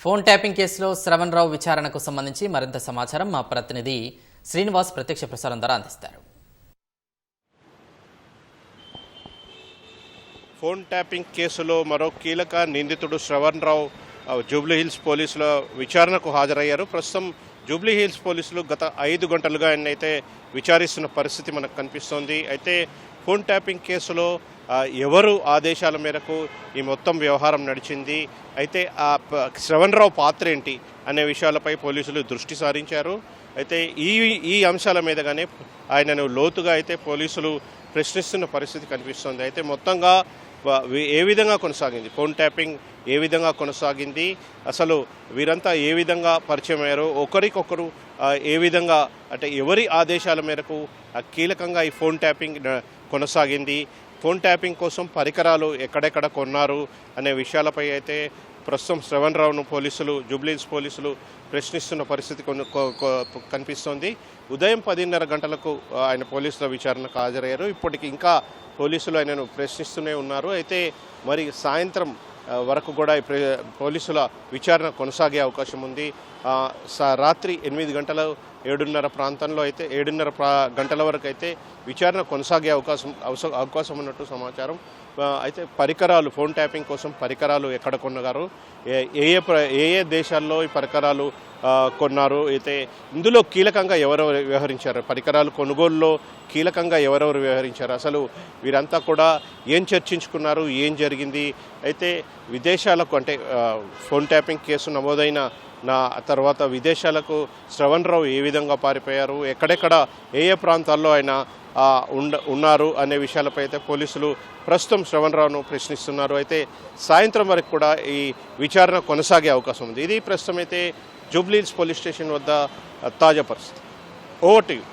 Phone tapping కేసులో శ్రవణ్ రావు విచారణకు సంబంధించి మరింత సమాచారం మా ప్రతినిధి శ్రీనివాస్ ప్రత్యక్ష ప్రసారం ద్వారా అందిస్తారు. ఫోన్ ట్యాపింగ్ కేసులో మరో కీలక నిందితుడు శ్రవణ్ రావు జూబ్లీహిల్స్ పోలీసుల విచారణకు హాజరయ్యారు. ప్రస్తుతం జూబ్లీహిల్స్ పోలీసులు గత 5 గంటలుగా ఆయనైతే విచారిస్తున్న పరిస్థితి మనకు కనిపిస్తోంది. అయితే ఫోన్ ట్యాపింగ్ కేసులో ఎవరు ఆదేశాల మేరకు ఈ మొత్తం వ్యవహారం నడిచింది, అయితే ఆ శ్రవణ్ రావు పాత్ర ఏంటి అనే విషయాలపై పోలీసులు దృష్టి సారించారు. అయితే ఈ అంశాల మీదగానే ఆయనను లోతుగా అయితే పోలీసులు ప్రశ్నిస్తున్న పరిస్థితి కనిపిస్తోంది. అయితే మొత్తంగా ఏ విధంగా కొనసాగింది, ఫోన్ ట్యాపింగ్ ఏ విధంగా కొనసాగింది, అసలు వీరంతా ఏ విధంగా పరిచయం అయ్యారో, ఒకరికొకరు ఏ విధంగా అంటే ఎవరి ఆదేశాల మేరకు కీలకంగా ఈ ఫోన్ ట్యాపింగ్ కొనసాగింది, ఫోన్ ట్యాపింగ్ కోసం పరికరాలు ఎక్కడెక్కడ కొన్నారు అనే విషయాలపై అయితే ప్రస్తుతం శ్రవణ్ రావును జూబ్లీహిల్స్ పోలీసులు ప్రశ్నిస్తున్న పరిస్థితి కనిపిస్తోంది. ఉదయం 10:30 గంటలకు ఆయన పోలీసుల విచారణకు హాజరయ్యారు. ఇప్పటికి ఇంకా పోలీసులు ఆయనను ప్రశ్నిస్తూనే ఉన్నారు. అయితే మరి సాయంత్రం వరకు కూడా పోలీసుల విచారణ కొనసాగే అవకాశం ఉంది. రాత్రి 8 గంటల 7:30 ప్రాంతంలో అయితే 7:30 గంటల వరకు అయితే విచారణ కొనసాగే అవకాశం ఉన్నట్టు సమాచారం. అయితే పరికరాలు, ఫోన్ ట్యాపింగ్ కోసం పరికరాలు ఎక్కడ కొన్నారు, ఏ దేశాల్లో ఈ పరికరాలు కొన్నారు, అయితే ఇందులో కీలకంగా ఎవరెవరు వ్యవహరించారు, పరికరాలు కొనుగోలులో కీలకంగా ఎవరెవరు వ్యవహరించారు, అసలు వీరంతా కూడా ఏం చర్చించుకున్నారు, ఏం జరిగింది, అయితే విదేశాలకు అంటే ఫోన్ ట్యాపింగ్ కేసు నమోదైన తర్వాత విదేశాలకు శ్రవణ్ రావు ఏ విధంగా పారిపోయారు, ఎక్కడెక్కడ ఏ ప్రాంతాల్లో ఆయన ఉన్నారు అనే విషయాలపై అయితే పోలీసులు ప్రస్తుతం శ్రవణ్ రావును ప్రశ్నిస్తున్నారు. అయితే సాయంత్రం వరకు కూడా ఈ విచారణ కొనసాగే అవకాశం ఉంది. ఇది ప్రస్తుతం అయితే జూబ్లీహిల్స్ పోలీస్ స్టేషన్ వద్ద తాజా పరిస్థితి. Over to you.